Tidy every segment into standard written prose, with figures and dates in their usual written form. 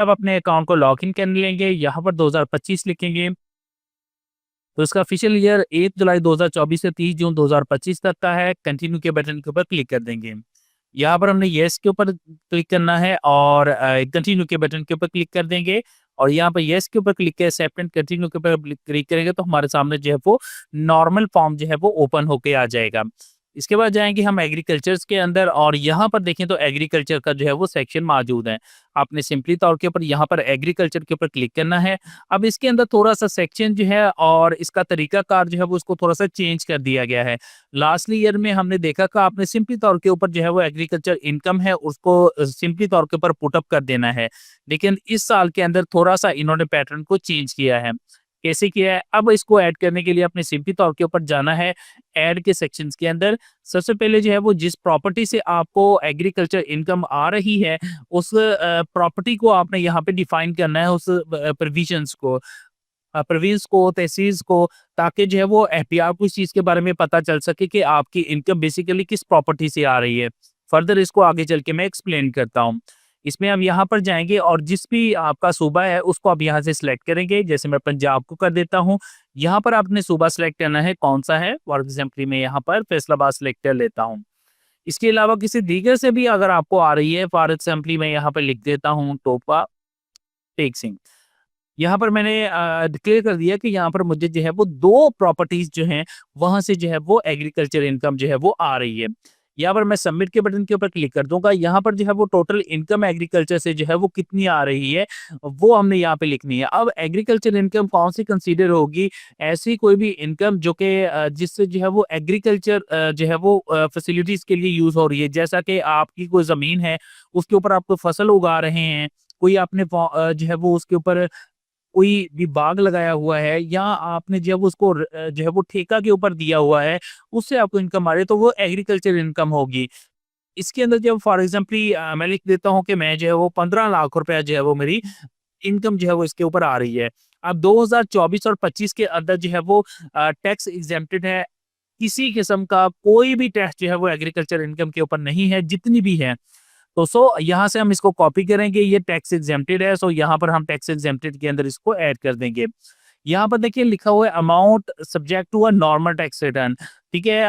अब अपने अकाउंट को लॉग इन कर लेंगे, यहाँ पर 2025 लिखेंगे। तो इसका ऑफिशियल ईयर 1 जुलाई 2024 से 30 जून 2025 तक का है। कंटिन्यू के बटन के ऊपर क्लिक कर देंगे। यहाँ पर हमने येस के ऊपर क्लिक करना है और कंटिन्यू के बटन के ऊपर क्लिक कर देंगे और यहाँ पर येस के ऊपर क्लिक कर एक्सेप्ट एंड कंटिन्यू के ऊपर क्लिक करेंगे तो हमारे सामने जो है वो नॉर्मल फॉर्म जो है वो ओपन होके आ जाएगा। इसके बाद जाएंगे हम एग्रीकल्चर्स के अंदर और यहाँ पर देखें तो एग्रीकल्चर का जो है वो सेक्शन मौजूद है। आपने सिंपली तौर के ऊपर यहाँ पर एग्रीकल्चर के ऊपर क्लिक करना है। अब इसके अंदर थोड़ा-सा सेक्शन जो है और इसका तरीकाकार जो है वो उसको थोड़ा-सा चेंज कर दिया गया है। लास्टली ईयर में हमने देखा कि आपने सिंपली तौर के ऊपर जो है वो एग्रीकल्चर इनकम है उसको सिंपली तौर के ऊपर पुट अप कर देना है। लेकिन इस साल के अंदर थोड़ा-सा इन्होंने पैटर्न को चेंज किया है। कैसे किया है? अब इसको ऐड करने के लिए आपने सिंपली तौर के ऊपर जाना है ऐड के सेक्शंस के अंदर। सबसे पहले जो है वो जिस प्रॉपर्टी से आपको एग्रीकल्चर इनकम आ रही है उस प्रॉपर्टी को आपने यहाँ पे डिफाइन करना है उस प्रोविजंस को प्रोविंस को, तहसील को ताकि जो है वो आपको इस चीज़ के बारे में पता चल सके कि आपकी इनकम बेसिकली किस प्रॉपर्टी से आ रही है। फर्दर इसको आगे चल के मैं एक्सप्लेन करता हूँ। इसमें आप यहाँ पर जाएँगे और जिस भी आपका सूबा है उसको आप यहाँ से सिलेक्ट करेंगे। जैसे मैं पंजाब को कर देता हूँ। यहाँ पर आपने सूबा सिलेक्ट करना है कौन-सा है फॉर एग्ज़ाम्पल मैं यहाँ पर फैसलाबाद सिलेक्ट कर लेता हूँ। इसके अलावा किसी दीगर से भी अगर आपको आ रही है फॉर एग्ज़ाम्पल मैं यहाँ पर लिख देता हूँ टोपा टेक सिंह। यहाँ पर मैंने डिक्लेयर कर दिया कि यहाँ पर मुझे जो है वो 2 प्रॉपर्टीज़ जो हैं, वहाँ से जो है वो एग्रीकल्चर इनकम जो है वो आ रही है। यहाँ पर मैं सबमिट के बटन के ऊपर क्लिक कर दूँगा, यहाँ पर जो है वो टोटल इनकम एग्रीकल्चर से जो है वो कितनी आ रही है, वो हमने यहाँ पे लिखनी है। अब एग्रीकल्चर इनकम कौन-सी कंसीडर होगी, ऐसी कोई भी इनकम जो कि जिससे जो है वो एग्रीकल्चर जो है वो फैसिलिटीज़ के लिए यूज़ हो रही है। जैसा कि आपकी कोई ज़मीन है, उसके ऊपर आप कोई फसल उगा रहे हैं, कोई आपने जो है वो उसके ऊपर कोई भी बाग लगाया हुआ है या आपने जब उसको जो है वो ठेका के ऊपर दिया हुआ है, उससे आपको इनकम आ रही है तो वो एग्रीकल्चर इनकम होगी। इसके अंदर जब फॉर एग्ज़ाम्पली मैं लिख देता हूँ कि मैं जो है वो 15 लाख रुपया जो है वो मेरी इनकम जो है वो इसके ऊपर आ रही है। अब 2024 और 25 के अंदर जो है वो टैक्स एग्ज़ेम्प्टेड है। किसी किस्म का कोई भी टैक्स जो है वो एग्रीकल्चर इनकम के ऊपर नहीं है, जितनी भी है। तो यहाँ से हम इसको कॉपी करेंगे, ये टैक्स एग्जेम्प्टेड है, यहाँ पर हम टैक्स एग्जेम्प्टेड के अंदर इसको ऐड कर देंगे। यहाँ पर देखिए लिखा हुआ है amount subject to a normal tax return. ठीक है,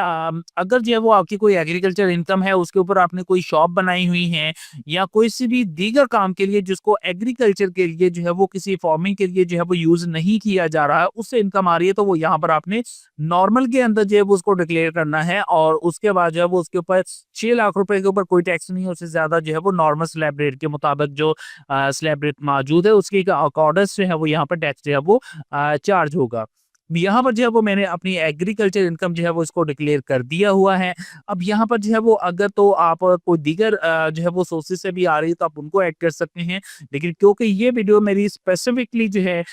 अगर जो है वो आपकी कोई एग्रीकल्चर इनकम है उसके ऊपर आपने कोई शॉप बनाई हुई है या कोई सी भी दीगर काम के लिए जिसको एग्रीकल्चर के लिए जो है वो किसी फार्मिंग के लिए जो है वो यूज नहीं किया जा रहा है, उससे इनकम आ रही है तो वो यहाँ पर आपने नॉर्मल के अंदर जो है वो उसको डिक्लेयर करना है और उसके बाद जो है वो उसके ऊपर 6 लाख रुपए के ऊपर कोई टैक्स नहीं है, उससे ज्यादा जो है वो नॉर्मल स्लैब रेट के मुताबिक जो स्लैब रेट मौजूद है उसके अकॉर्डेंस जो है वो यहाँ पर टैक्स जो है वो चार्ज होगा। यहाँ पर जो है वो मैंने अपनी एग्रीकल्चर इनकम जो है वो इसको डिक्लेयर कर दिया हुआ है। अब यहाँ पर जो है वो अगर तो आप कोई दीगर जो है वो सोर्सेस से भी आ रही है तो आप उनको ऐड कर सकते हैं। लेकिन क्योंकि ये वीडियो मेरी स्पेसिफिकली जो है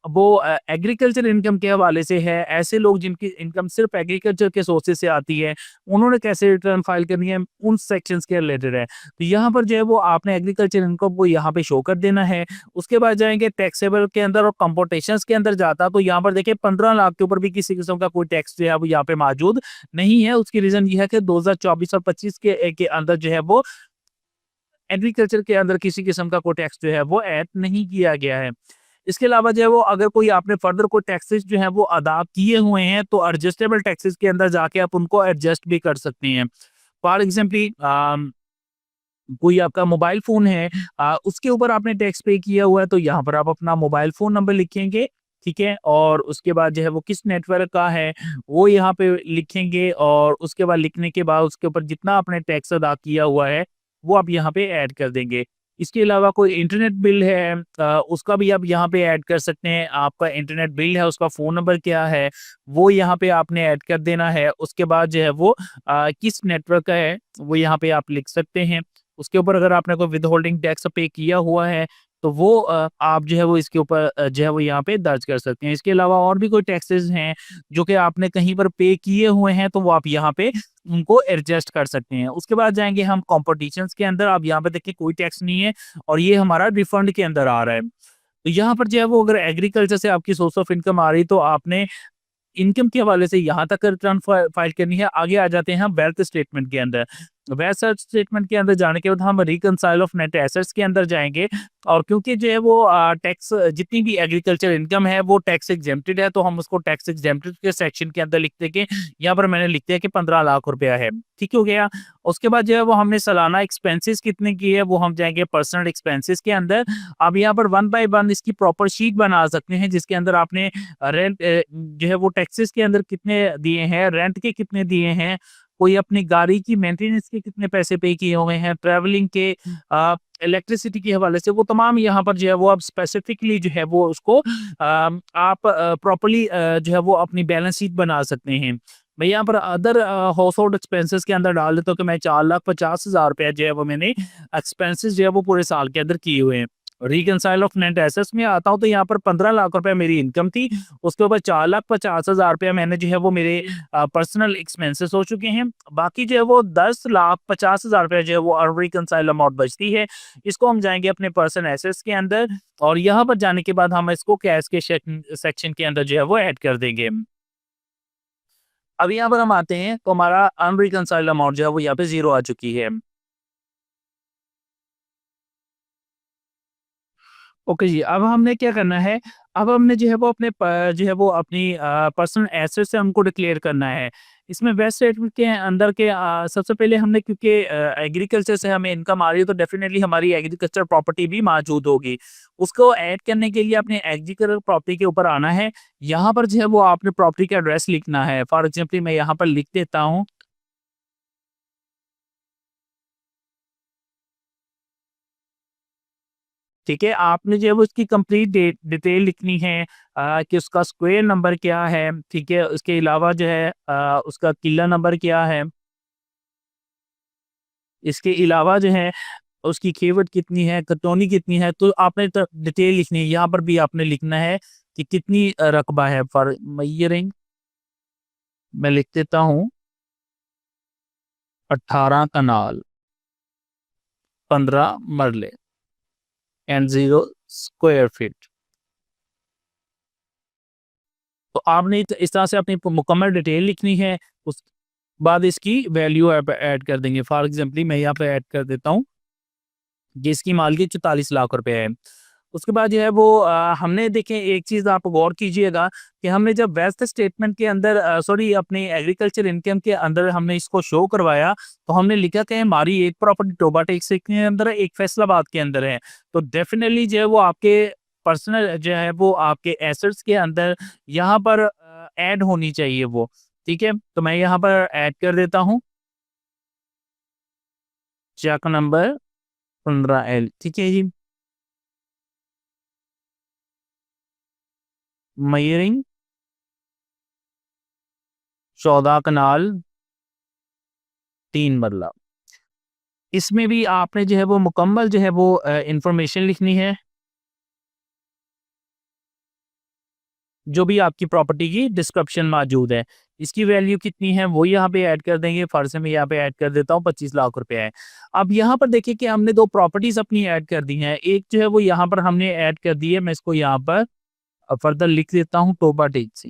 वो एग्रीकल्चर इनकम के हवाले से है, ऐसे लोग जिनकी इनकम सिर्फ एग्रीकल्चर के सोर्सेस से आती है, उन्होंने कैसे रिटर्न फाइल करनी है, उन सेक्शंस के रिलेटेड है। तो यहाँ पर जो है वो आपने एग्रीकल्चर इनकम को यहाँ पे शो कर देना है। उसके बाद जाएँगे टैक्सेबल के अंदर और कंप्यूटेशंस के अंदर जाता तो यहाँ पर देखिए 15 लाख के ऊपर भी किसी किस्म का कोई टैक्स जो है वो यहाँ पे मौजूद नहीं है। उसकी रीज़न ये है कि 2024 और 25 के अंदर जो है वो एग्रीकल्चर के अंदर किसी किस्म का कोई टैक्स जो है वो ऐड नहीं किया गया है। इसके अलावा जो है वो अगर कोई आपने फर्दर कोई टैक्सेस जो है वो अदा किए हुए हैं तो एडजस्टेबल टैक्सेस के अंदर जाके आप उनको एडजस्ट भी कर सकते हैं। फॉर एग्ज़ाम्पली कोई आपका मोबाइल फ़ोन है उसके ऊपर आपने टैक्स पे किया हुआ है तो यहाँ पर आप अपना मोबाइल फ़ोन नंबर लिखेंगे, ठीक है? और उसके बाद जो है वो किस नेटवर्क का है, वो यहाँ पे लिखेंगे और उसके बाद लिखने के बाद उसके ऊपर जितना आपने टैक्स अदा किया हुआ है, वो आप यहाँ पे ऐड कर देंगे। इसके अलावा कोई इंटरनेट बिल है उसका भी आप यहाँ पे ऐड कर सकते हैं। आपका इंटरनेट बिल है, उसका फ़ोन नंबर क्या है, वो यहाँ पे आपने ऐड कर देना है। उसके बाद जो है वो किस नेटवर्क का है, वो यहाँ पे आप लिख सकते हैं। उसके ऊपर अगर आपने कोई विथहोल्डिंग टैक्स पे किया हुआ है, तो वो आप जो है वो इसके ऊपर जो है वो यहाँ पे दर्ज कर सकते हैं। इसके अलावा और भी कोई टैक्सेस हैं, जो कि आपने कहीं पर पे किए हुए हैं, तो वो आप यहाँ पे उनको एडजस्ट कर सकते हैं। उसके बाद जाएँगे हम कॉम्पिटिशन्स के अंदर, आप यहाँ पे देखिए कोई टैक्स नहीं है और ये हमारा रिफंड के अंदर आ रहा है। तो यहाँ पर जो है वो अगर एग्रीकल्चर से आपकी सोर्स ऑफ इनकम आ रही है, तो आपने इनकम के हवाले से यहाँ तक रिटर्न फाइल करनी है। आगे आ जाते हैं हम वेल्थ स्टेटमेंट के अंदर। वैसा स्टेटमेंट के अंदर जाने के बाद हम रिकंसाइल ऑफ नेट एसेट्स के अंदर जाएँगे और क्योंकि जो है वो टैक्स जितनी भी एग्रीकल्चर इनकम है वो टैक्स एग्जेम्प्टेड है, तो हम उसको टैक्स एग्जेम्प्टेड के सेक्शन के अंदर लिख देंगे। यहाँ पर मैंने लिख दिया कि 15 लाख रुपया है, ठीक हो गया। उसके बाद जो है वो हमने सालाना एक्सपेंसेस कितने की है वो हम जाएँगे पर्सनल एक्सपेंसेस के अंदर। अब यहाँ पर वन बाय वन इसकी प्रॉपर शीट बना सकते हैं जिसके अंदर आपने रेंट जो है वो टैक्सेस के अंदर कितने दिए हैं, रेंट के कितने दिए हैं, कोई अपनी गाड़ी की मेंटेनेंस के कितने पैसे पे किए हुए हैं, ट्रैवलिंग के इलेक्ट्रिसिटी के हवाले से वो तमाम यहाँ पर जो है वो आप स्पेसिफिकली जो है वो उसको आप प्रॉपर्ली जो है वो अपनी बैलेंस शीट बना सकते हैं। मैं यहाँ पर अदर हाउस होल्ड एक्सपेंसेस के अंदर डाल देता हूँ कि मैं 4,50,000 रुपया जो है वो मैंने एक्सपेंसेस जो है वो पूरे साल के अंदर किए हुए हैं। रिकंसाइल ऑफ नेट एसेट्स में आता हूँ तो यहाँ पर 15 लाख रुपए मेरी इनकम थी। उसके ऊपर 4,50,000 रुपया मैंने जो है वो मेरे पर्सनल एक्सपेंसेस हो चुके हैं। बाकी जो है वो 10,50,000 रुपया जो है वो अनरिकंसाइल्ड अमाउंट बचती है। इसको हम जाएँगे अपने पर्सनल एसेट्स के अंदर और यहाँ पर जाने के बाद हम इसको कैश के सेक्शन के अंदर जो है वो ऐड कर देंगे। अब यहाँ पर हम आते हैं तो हमारा अनरिकंसाइल्ड अमाउंट जो है वो यहाँ पे 0 आ चुकी है। ओके जी, अब हमने क्या करना है, अब हमने जो है वो अपने जो है वो अपनी पर्सनल एसेट से हमको डिक्लेयर करना है। इसमें वेस्ट स्टेटमेंट के अंदर के सबसे पहले हमने क्योंकि एग्रीकल्चर से हमें इनकम आ रही है तो डेफिनिटली हमारी एग्रीकल्चर प्रॉपर्टी भी मौजूद होगी। उसको ऐड करने के लिए अपने एग्रीकल्चर प्रॉपर्टी के ऊपर आना है। यहाँ पर जो है वो आपने प्रॉपर्टी का एड्रेस लिखना है। फॉर एग्ज़ाम्पल मैं यहाँ पर लिख देता हूँ। ठीक है, आपने जो है वो उसकी कंप्लीट डिटेल लिखनी है कि उसका स्क्वायर नंबर क्या है, ठीक है? उसके अलावा जो है उसका किला नंबर क्या है? इसके अलावा जो है उसकी खेवट कितनी है, कटौनी कितनी है, तो आपने त डिटेल लिखनी है। यहाँ पर भी आपने लिखना है कि कितनी रकबा है फॉर मेजरिंग। मैं लिख देता हूँ 18 कनाल, 15 मरले एंड 0 स्क्वायर फीट। तो आपने इस तरह से अपनी मुकम्मल डिटेल लिखनी है, उस बाद इसकी वैल्यू आप ऐड कर देंगे। फॉर एग्ज़ाम्पल मैं यहाँ पे ऐड कर देता हूँ कि इसकी मालिकियत 44 लाख रुपए है। उसके बाद जो है वो हमने देखें एक चीज़ आप गौर कीजिएगा कि हमने जब वेल्थ स्टेटमेंट के अंदर सॉरी अपनी एग्रीकल्चर इनकम के अंदर हमने इसको शो करवाया, तो हमने लिखा कि हमारी एक प्रॉपर्टी टोबा टेक्स के अंदर है, एक फैसलाबाद के अंदर है। तो डेफ़िनिटली जो है वो आपके पर्सनल जो है वो आपके एसेट्स के अंदर यहाँ पर ऐड होनी चाहिए वो, ठीक है? तो मैं यहाँ पर ऐड कर देता हूँ, चेक नंबर 15L ठीक है जी। मयरिंग 14 कनाल 3 मरला। इसमें भी आपने जो है वो मुकम्मल जो है वो इन्फॉर्मेशन लिखनी है, जो भी आपकी प्रॉपर्टी की डिस्क्रिप्शन मौजूद है। इसकी वैल्यू कितनी है वो यहाँ पे ऐड कर देंगे, फ़र्ज़ मैं यहाँ पे ऐड कर देता हूँ 25 लाख रुपए है। अब यहाँ पर देखिए कि हमने 2 प्रॉपर्टीज़ अपनी ऐड कर दी हैं। एक जो है वो यहाँ पर हमने ऐड कर दी है, मैं इसको यहाँ पर फर्दर लिख देता हूँ टोबा टेक्सी।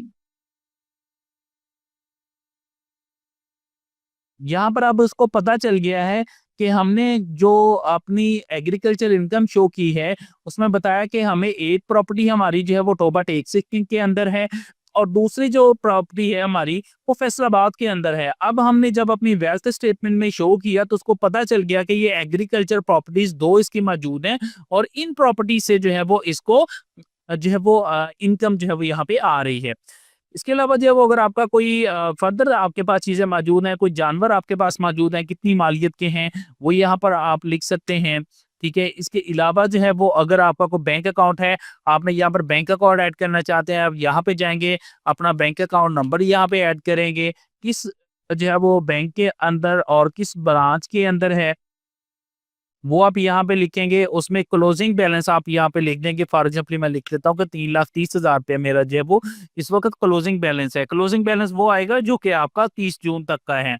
यहाँ पर अब उसको पता चल गया है कि हमने जो अपनी एग्रीकल्चर इनकम शो की है, उसमें बताया कि हमें एक प्रॉपर्टी हमारी जो है वो टोबा टेक सिक्किम के अंदर है और दूसरी जो प्रॉपर्टी है हमारी वो फैसलाबाद के अंदर है। अब हमने जब अपनी वेल्थ स्टेटमेंट में शो किया तो उसको पता चल गया कि ये एग्रीकल्चर प्रॉपर्टीज 2 इसकी मौजूद हैं और इन प्रॉपर्टी से जो है वो इसको जो है वो इनकम जो है वो यहाँ पे आ रही है। इसके अलावा जो है वो अगर आपका कोई फर्दर आपके पास चीज़ें मौजूद हैं, कोई जानवर आपके पास मौजूद हैं, कितनी मालियत के हैं, वो यहाँ पर आप लिख सकते हैं, ठीक है? इसके अलावा जो है वो अगर आपका कोई बैंक अकाउंट है, आपने यहाँ पर बैंक अकाउंट ऐड करना चाहते हैं, आप यहाँ पे जाएँगे, अपना बैंक अकाउंट नंबर यहाँ पे ऐड करेंगे, किस जो है वो बैंक के अंदर और किस ब्रांच के अंदर है वो आप यहाँ पे लिखेंगे, उसमें क्लोजिंग बैलेंस आप यहाँ पे लिख देंगे। फॉर एग्ज़ाम्पल मैं लिख देता हूँ कि 3,30,000 रुपया मेरा जो है वो इस वक़्त क्लोजिंग बैलेंस है। क्लोजिंग बैलेंस वो आएगा जो कि आपका 30 जून तक का है।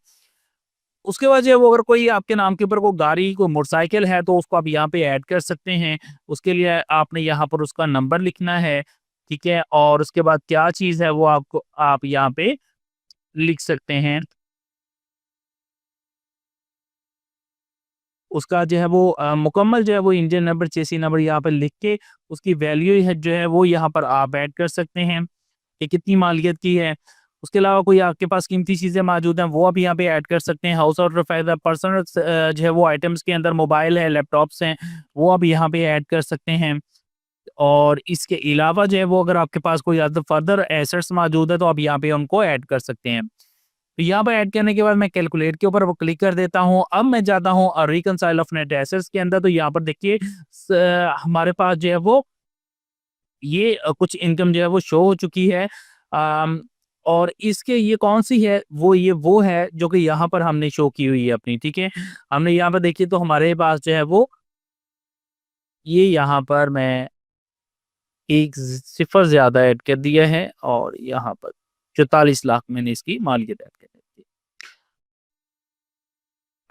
उसके बाद जो है वो अगर कोई आपके नाम के ऊपर कोई गाड़ी, कोई मोटरसाइकिल है तो उसको आप यहाँ पे ऐड कर सकते हैं। उसके लिए आपने यहाँ पर उसका नंबर लिखना है, ठीक है? और उसके बाद क्या चीज़ है वो आपको आप यहाँ पे लिख सकते हैं। उसका जो है वो मुकम्मल जो है वो इंजन नंबर, चेसी नंबर यहाँ पर लिख के उसकी वैल्यू है जो है वो यहाँ पर आप ऐड कर सकते हैं कि कितनी मालियत की है। उसके अलावा कोई आपके पास कीमती चीज़ें मौजूद हैं, वो आप यहाँ पे ऐड कर सकते हैं। हाउस होल्ड फायदा पर्सनल जो है वो आइटम्स के अंदर मोबाइल है, लैपटॉप्स हैं, वो आप यहाँ पे ऐड कर सकते हैं। और इसके अलावा जो है वो अगर आपके पास कोई अदर फर्दर एसेट्स मौजूद है तो आप यहाँ पे उनको ऐड कर सकते हैं। तो यहाँ पे ऐड करने के बाद मैं कैलकुलेट के ऊपर वो क्लिक कर देता हूँ। अब मैं जाता हूँ रिकंसाइल ऑफ नेट एसेट्स के अंदर, तो यहाँ पर देखिए हमारे पास जो है वो ये कुछ इनकम जो है वो शो हो चुकी है। अम, और इसके ये कौन-सी है, वो है जो कि यहाँ पर हमने शो की हुई है अपनी, ठीक है? हमने यहाँ पर देखिए तो हमारे पास जो है वो ये यहाँ पर मैं एक सिफ़र ज़्यादा ऐड कर दिया है और यहाँ पर 44 लाख मैंने इसकी मालियत ऐड कर दी है।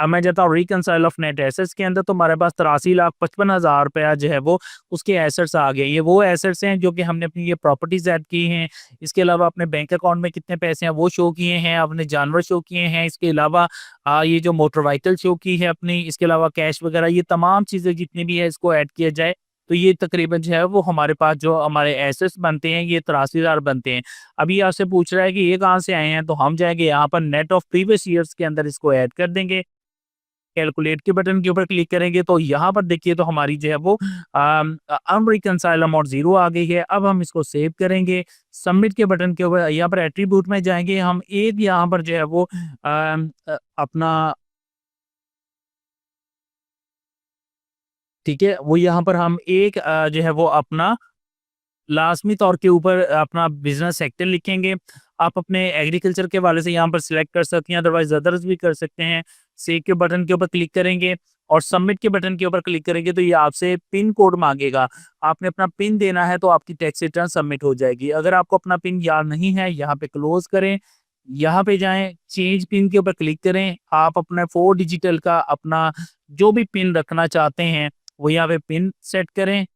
अब मैं जाता हूँ रिकंसाइल ऑफ नेट एसेट्स के अंदर, तो हमारे पास 83,55,000 रुपया जो है वो उसके एसेट्स आ गए। ये वो एसेट्स हैं जो कि हमने अपनी ये प्रॉपर्टीज़ ऐड की हैं। इसके अलावा अपने बैंक अकाउंट में कितने पैसे हैं वो शो किए हैं, अपने जानवर शो किए हैं। इसके अलावा ये जो मोटर व्हीकल शो की है अपनी, इसके अलावा कैश वगैरह, ये तमाम चीज़ें जितनी भी है इसको ऐड किया जाए, तो ये तकरीबन जो है वो हमारे पास जो हमारे एसेट्स बनते हैं ये 83,000 बनते हैं। अभी आपसे पूछ रहा है कि ये कहाँ से आए हैं, तो हम जाएँगे यहाँ पर नेट ऑफ प्रीवियस ईयर्स के अंदर इसको ऐड कर देंगे। कैलकुलेट के बटन के ऊपर क्लिक करेंगे तो यहाँ पर देखिए तो हमारी जो है वो अनरिकंसाइल्ड अमाउंट 0 आ गई है। अब हम इसको सेव करेंगे। सबमिट के बटन के ऊपर यहाँ पर एट्रीब्यूट में जाएँगे, हम एक यहाँ पर जो है वो अपना, ठीक है, वो यहाँ पर हम एक जो है वो अपना लाज़मी तौर के ऊपर अपना बिज़नेस सेक्टर लिखेंगे। आप अपने एग्रीकल्चर के हवाले से यहाँ पर सिलेक्ट कर सकते हैं, अदरवाइज़ अदर्स भी कर सकते हैं। सेव के बटन के ऊपर क्लिक करेंगे और सबमिट के बटन के ऊपर क्लिक करेंगे तो ये आपसे पिन कोड माँगेगा। आपने अपना पिन देना है तो आपकी टैक्स रिटर्न सबमिट हो जाएगी। अगर आपको अपना पिन याद नहीं है, यहाँ पे क्लोज़ करें, यहाँ पे जाएँ, चेंज पिन के ऊपर क्लिक करें। आप अपना 4 डिजिटल का अपना जो भी पिन रखना चाहते हैं, वो यहाँ पे पिन सेट करें।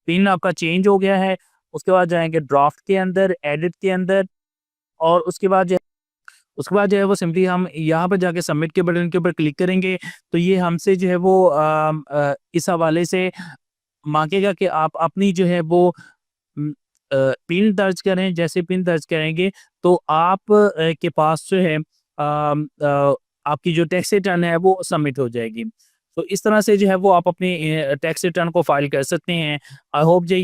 पिन आपका चेंज हो गया है, उसके बाद जाएँगे ड्राफ्ट के अंदर, एडिट के अंदर, और उसके बाद जो है वो सिंपली हम यहाँ पर जाके सबमिट के बटन के ऊपर क्लिक करेंगे, तो ये हमसे जो है वो इस हवाले से माँगेगा कि आप अपनी जो है वो पिन दर्ज करें। जैसे पिन दर्ज करेंगे तो आप के पास जो है आपकी जो टैक्स रिटर्न है वो सबमिट हो जाएगी। तो इस तरह से जो है वो आप अपनी टैक्स रिटर्न को फाइल कर सकते हैं। आई होप जो ये